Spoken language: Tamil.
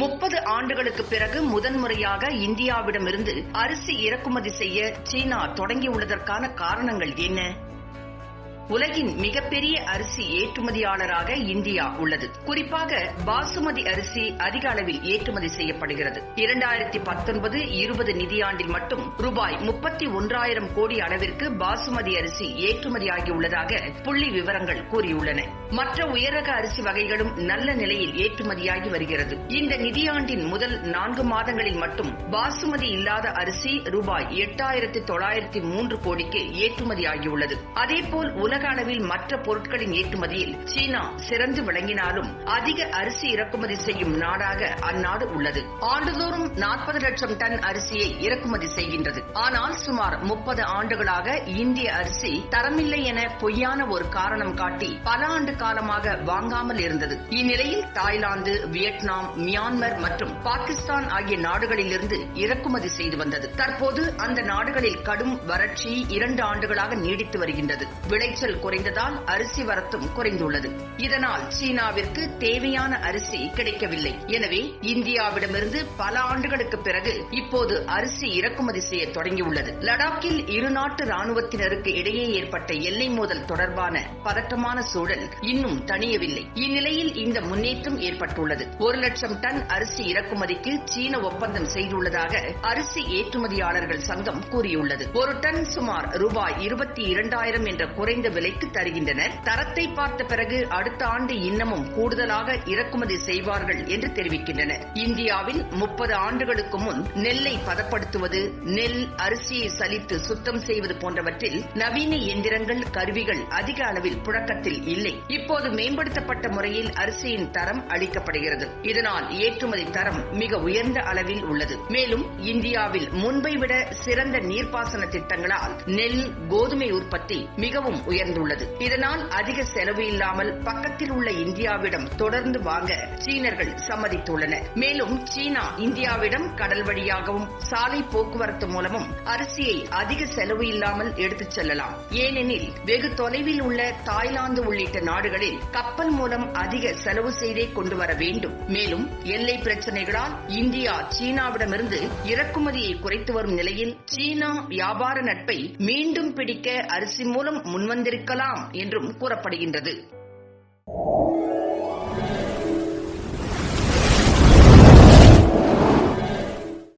30 ஆண்டுகளுக்கு பிறகு முதன்முறையாக இந்தியாவிடமிருந்து அரிசி இறக்குமதி செய்ய சீனா தொடங்கியுள்ளதற்கான காரணங்கள் என்ன? உலகின் மிகப்பெரிய அரிசி ஏற்றுமதியாளராக இந்தியா உள்ளது. குறிப்பாக பாசுமதி அரிசி அதிக அளவில் ஏற்றுமதி செய்யப்படுகிறது. 2019-20 நிதியாண்டில் மட்டும் ரூபாய் 31,000 கோடி அளவிற்கு பாசுமதி அரிசி ஏற்றுமதியாகியுள்ளதாக புள்ளி விவரங்கள் கூறியுள்ளன. மற்ற உயரக அரிசி வகைகளும் நல்ல நிலையில் ஏற்றுமதியாகி வருகிறது. இந்த நிதியாண்டின் முதல் 4 மாதங்களில் மட்டும் பாசுமதி இல்லாத அரிசி ரூபாய் 8,903 கோடிக்கு ஏற்றுமதியாகியுள்ளது. அதேபோல் உலக அளவில் மற்ற பொருட்களின் ஏற்றுமதியில் சீனா சிறந்து விளங்கினாலும் அதிக அரிசி இறக்குமதி செய்யும் நாடாக அந்நாடு உள்ளது. ஆண்டுதோறும் 40 லட்சம் டன் அரிசியை இறக்குமதி செய்கின்றது. ஆனால் சுமார் 30 ஆண்டுகளாக இந்திய அரிசி தரமில்லை என பொய்யான ஒரு காரணம் காட்டி பல ஆண்டு காலமாக வாங்காமல் இருந்தது. இந்நிலையில் தாய்லாந்து, வியட்நாம், மியான்மர் மற்றும் பாகிஸ்தான் ஆகிய நாடுகளிலிருந்து இறக்குமதி செய்து வந்தது. தற்போது அந்த நாடுகளில் கடும் வறட்சி 2 ஆண்டுகளாக நீடித்து வருகின்றது. விளைச்சல் குறைந்ததால் அரிசி வரத்தும் குறைந்துள்ளது. இதனால் சீனாவிற்கு தேவையான அரிசி கிடைக்கவில்லை. எனவே இந்தியாவிடமிருந்து பல ஆண்டுகளுக்கு பிறகு இப்போது அரிசி இறக்குமதி செய்ய தொடங்கியுள்ளது. லடாக்கில் இரு நாட்டு ராணுவத்தினருக்கு இடையே ஏற்பட்ட எல்லை மோதல் தொடர்பான பதட்டமான சூழல் இன்னும் தணியவில்லை. இந்நிலையில் இந்த முன்னேற்றம் ஏற்பட்டுள்ளது. 1 லட்சம் டன் அரிசி இறக்குமதிக்கு சீன ஒப்பந்தம் செய்துள்ளதாக அரிசி ஏற்றுமதியாளர்கள் சங்கம் கூறியுள்ளது. ஒரு டன் சுமார் ரூபாய் 22,000 என்ற குறைந்த விலைக்கு தருகின்றனர். தரத்தை பார்த்த பிறகு அடுத்த ஆண்டு இன்னமும் கூடுதலாக இறக்குமதி செய்வார்கள் என்று தெரிவிக்கின்றனர். இந்தியாவில் 30 ஆண்டுகளுக்கு முன் நெல்லை பதப்படுத்துவது, நெல் அரிசியை சலித்து சுத்தம் செய்வது போன்றவற்றில் நவீன எந்திரங்கள், கருவிகள் அதிக அளவில் புழக்கத்தில் இல்லை. இப்போது மேம்படுத்தப்பட்ட முறையில் அரிசியின் தரம் அளிக்கப்படுகிறது. இதனால் ஏற்றுமதி தரம் மிக உயர்ந்த அளவில் உள்ளது. மேலும் இந்தியாவில் முன்பை விட சிறந்த நீர்ப்பாசன திட்டங்களால் நெல், கோதுமை உற்பத்தி மிகவும் உயர்ந்துள்ளது. இதனால் அதிக செலவு இல்லாமல் பக்கத்தில் உள்ள இந்தியாவிடம் தொடர்ந்து வாங்க சீனர்கள் சம்மதித்துள்ளனர். மேலும் சீனா இந்தியாவிடம் கடல் வழியாகவும் சாலை போக்குவரத்து மூலமும் அரிசியை அதிக செலவு இல்லாமல் எடுத்துச் செல்லலாம். ஏனெனில் வெகு தொலைவில் உள்ள தாய்லாந்து உள்ளிட்ட நாடுகளில் கப்பல் மூலம் அதிக செலவு செய்தே கொண்டு வர வேண்டும். மேலும் எல்லை பிரச்சினைகளால் இந்தியா சீனாவிடமிருந்து இறக்குமதியை குறைத்து வரும் நிலையில் சீனா வியாபார நட்பை மீண்டும் பிடிக்க அரிசி மூலம் முன்வந்திருக்கலாம் என்றும் கூறப்படுகின்றது.